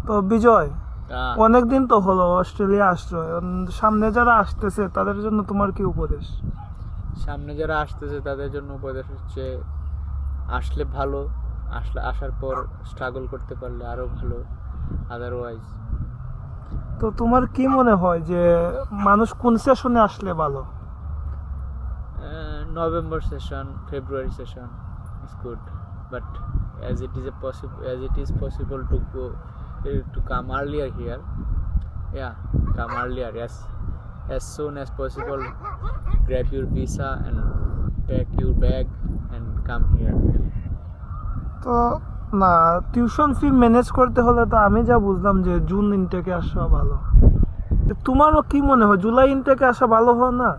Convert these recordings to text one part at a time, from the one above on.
তো বিজয়, আহ, অনেকদিন তো হলো অস্ট্রেলিয়া আসছো, সামনে যারা আসতেছে তাদের জন্য তোমার কি উপদেশ? সামনে যারা আসতেছে তাদের জন্য উপদেশ হচ্ছে আসলে ভালো, আসার পর স্ট্রাগল করতে পারলে আরো ভালো, আদারওয়াইজ তো তোমার কি মনে হয় যে মানুষ কোন সেশনে আসলে ভালো? November session, February session is good, but as it is possible to go to come earlier here, yeah, come earlier, yes, as soon as possible, grab your visa and pack your bag and come here. তো না, tuition fee manage করতে হলে তো আমি যা বুঝলাম যে June ইনটেকে আসা ভালো। তো তোমারও কি মনে হয় জুলাই ইনটেকে আসা ভালো হয় না?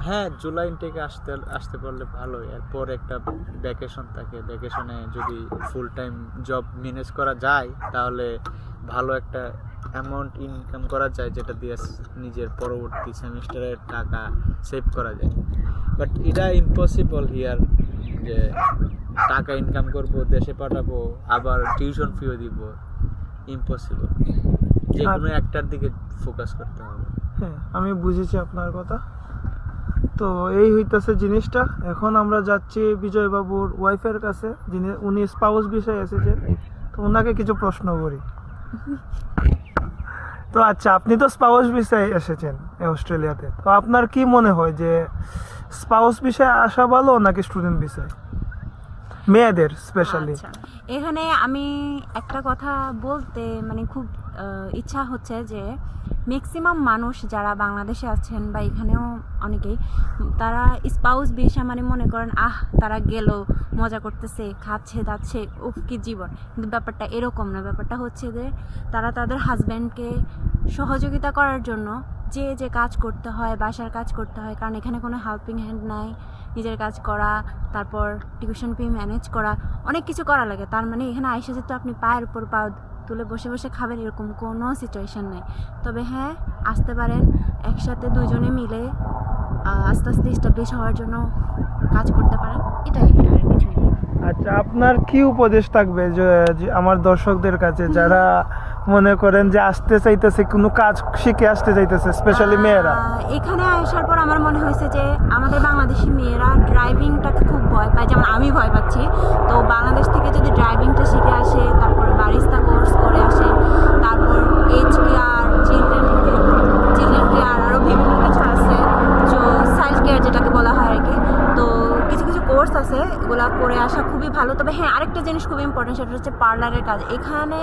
হ্যাঁ, জুলাই থেকে আসতে পারলে ভালো। এরপর একটা ভ্যাকেশন থাকে, ভ্যাকেশনে যদি ফুল টাইম জব ম্যানেজ করা যায় তাহলে ভালো একটা অ্যামাউন্ট ইনকাম করা যায়, যেটা দিয়ে নিজের পরবর্তী সেমিস্টারের টাকা সেভ করা যায়। বাট এটা ইম্পসিবল হিয়ার, যে টাকা ইনকাম করব, দেশে পাঠাবো, আবার টিউশন ফিও দিব, ইম্পসিবল। যে কোনো একটার দিকে ফোকাস করতে হবে। হ্যাঁ, আমি বুঝেছি আপনার কথা। তো এই হইতাছে জিনিসটা। এখন আমরা যাচ্ছি বিজয়বাবুর ওয়াইফের কাছে, যিনি উনি স্পাউস বিষয়ে এসেছেন। তো ওনাকে কিছু প্রশ্ন করি। তো আচ্ছা, আপনি তো স্পাউস বিষয়ে এসেছেন অস্ট্রেলিয়াতে, তো আপনার কি মনে হয় যে স্পাউস বিষয়ে আসা ভালো নাকি স্টুডেন্ট বিষয়, মেয়েদের স্পেশালি? আচ্ছা, এখানে আমি একটা কথা বলতে মানে খুব ইচ্ছা হচ্ছে যে ম্যাক্সিমাম মানুষ যারা বাংলাদেশে আছেন বা এখানেও অনেকেই, তারা স্পাউস ভিসা মানে মনে করেন তারা গেল, মজা করতেছে, খাচ্ছে দাচ্ছে, উফ কি জীবন। কিন্তু ব্যাপারটা এরকম না। ব্যাপারটা হচ্ছে যে তারা তাদের হাজব্যান্ডকে সহযোগিতা করার জন্য যে কাজ করতে হয়, বাসার কাজ করতে হয়, কারণ এখানে কোনো হেল্পিং হ্যান্ড নাই। নিজের কাজ করা, তারপর টিউশন ফি ম্যানেজ করা, অনেক কিছু করা লাগে। তার মানে এখানে আইসা যে তো আপনি পায়ের উপর পা তুলে বসে বসে খাবেন এরকম কোনো সিচুয়েশন নেই। তবে হ্যাঁ, আসতে পারেন, একসাথে দুজনে মিলে আস্তে আস্তে এস্টাবলিশ হওয়ার জন্য কাজ করতে পারেন, এটাই আর কিছুই না। আচ্ছা, আপনার কি উপদেশ থাকবে যে আমার দর্শকদের কাছে যারা মনে করেন যে আসতে চাইতেছে, কোনো কাজ শিখে আসতে চাইতেছে, স্পেশালি মেয়েরা? এখানে আসার পর আমার মনে হয়েছে যে আমাদের বাংলাদেশি মেয়েরা ড্রাইভিংটাকে খুব ভয় পায়, যেমন আমি ভয় পাচ্ছি। তো বাংলাদেশ থেকে যদি ড্রাইভিংটা শিখে আসে, তারপরে বারিস্তা কোর্স করে আসে, তারপর এজ কেয়ার, চিলড্রেন কেয়ার, আরও বিভিন্ন কিছু আছে, চাইল্ড কেয়ার যেটাকে বলা হয় আর কি। তো কিছু কিছু কোর্স আছে, এগুলো করে আসা খুবই ভালো। তবে হ্যাঁ, আরেকটা জিনিস খুব ইম্পর্টেন্ট, সেটা হচ্ছে পার্লারের কাজ। এখানে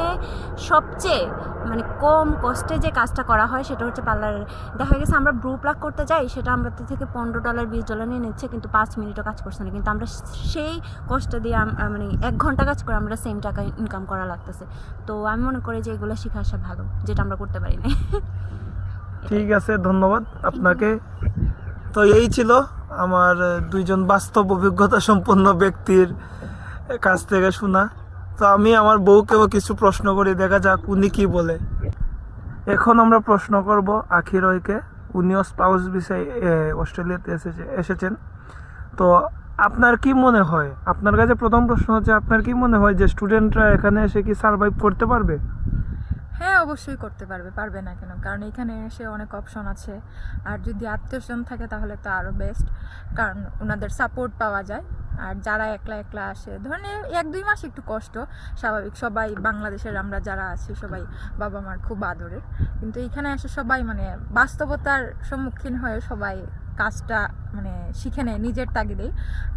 সবচেয়ে মানে কম কষ্টে যে কাজটা করা হয় সেটা হচ্ছে পার্লারের। দেখা গেছে আমরা ব্রু প্লাক করতে যাই, সেটা আমরা থেকে $15 $20 নিয়ে নিচ্ছে, কিন্তু 5 মিনিটও কাজ করছে না। কিন্তু আমরা সেই কষ্ট দিয়ে মানে 1 ঘন্টা কাজ করে আমরা সেম টাকা ইনকাম করা লাগতেছে। তো আমি মনে করি যে এগুলো শিখে আসা ভালো, যেটা আমরা করতে পারি না। ঠিক আছে, ধন্যবাদ আপনাকে। তো এই ছিল আমার দুইজন বাস্তব অভিজ্ঞতা সম্পন্ন ব্যক্তির কাছ থেকে শোনা। তো আমি আমার বউকেও কিছু প্রশ্ন করি, দেখা যাক উনি কি বলে। এখন আমরা প্রশ্ন করব আখিরয়কে। উনিও স্পাউস বিষয়ে অস্ট্রেলিয়াতে এসেছেন। তো আপনার কি মনে হয়, আপনার কাছে প্রথম প্রশ্ন হচ্ছে, আপনার কি মনে হয় যে স্টুডেন্টরা এখানে এসে কি সার্ভাইভ করতে পারবে? হ্যাঁ, অবশ্যই করতে পারবে, পারবে না কেন? কারণ এখানে এসে অনেক অপশন আছে। আর যদি আত্মীয়স্বজন থাকে তাহলে তো আরও বেস্ট, কারণ ওনাদের সাপোর্ট পাওয়া যায়। আর যারা একলা একলা আসে, ধরেন 1-2 মাস একটু কষ্ট স্বাভাবিক। সবাই বাংলাদেশের আমরা যারা আছি সবাই বাবা মার খুব আদরের, কিন্তু এখানে এসে সবাই মানে বাস্তবতার সম্মুখীন হয়ে সবাই কাজটা মানে শিখে নেয় নিজের তাগিদেই।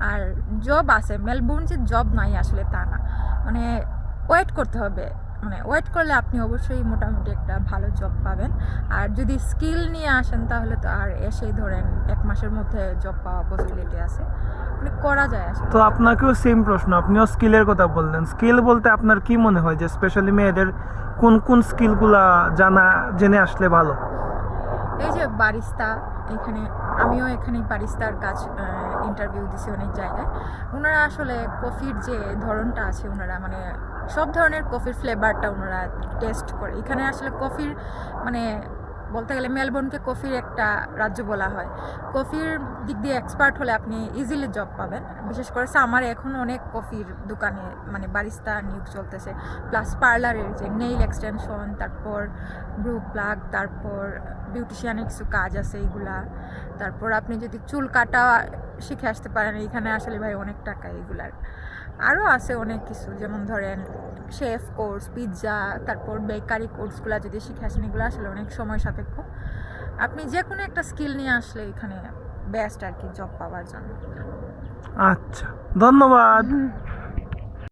আর জব আছে, মেলবোর্ন যে জব নাই আসলে তা না, মানে ওয়েট করতে হবে। মানে ওয়েট করলে আপনি অবশ্যই মোটামুটি একটা ভালো জব পাবেন। আর যদি স্কিল নিয়ে আসেন তাহলে তো আর এসেই ধরেন 1 মাসের মধ্যে জব পাওয়া পসিবিলিটি আছে, মানে করা যায় আসলে। তো আপনাকেও সেম প্রশ্ন, আপনিও স্কিলের কথা বললেন। স্কিল বলতে আপনার কি মনে হয় যে স্পেশালি মেয়েদের কোন কোন স্কিলগুলা জেনে আসলে ভালো? এই যে বারিস্তা, এখানে আমিও এখানে বারিস্তার কাজ ইন্টারভিউ দিছি অনেক জায়গায়। ওনারা আসলে কফির যে ধরনটা আছে, ওনারা মানে সব ধরনের কফির ফ্লেভারটা ওনারা টেস্ট করে। এখানে আসলে কফির মানে বলতে গেলে মেলবোর্নকে কফির একটা রাজ্য বলা হয়। কফির দিক দিয়ে এক্সপার্ট হলে আপনি ইজিলি জব পাবেন। বিশেষ করে সামারে এখন অনেক কফির দোকানে মানে বারিস্তা নিয়োগ চলতেছে, প্লাস পার্লারের যে নেইল এক্সটেনশন, তারপর ব্রু প্লাগ, তারপর বিউটিশিয়ানের কিছু কাজ আছে এইগুলা। তারপর আপনি যদি চুল কাটা শিখে আসতে পারেন, এইখানে আসলে ভাই অনেক টাকা এইগুলার। আরও আছে অনেক কিছু, যেমন ধরেন শেফ কোর্স, পিৎজা, তারপর বেকারি কোর্সগুলো যদি শিখে আসেন, এগুলো আসলে অনেক সময় সাপেক্ষ। আপনি যে কোনো একটা স্কিল নিয়ে আসলে এখানে বেস্ট আর কি জব পাওয়ার জন্য। আচ্ছা, ধন্যবাদ।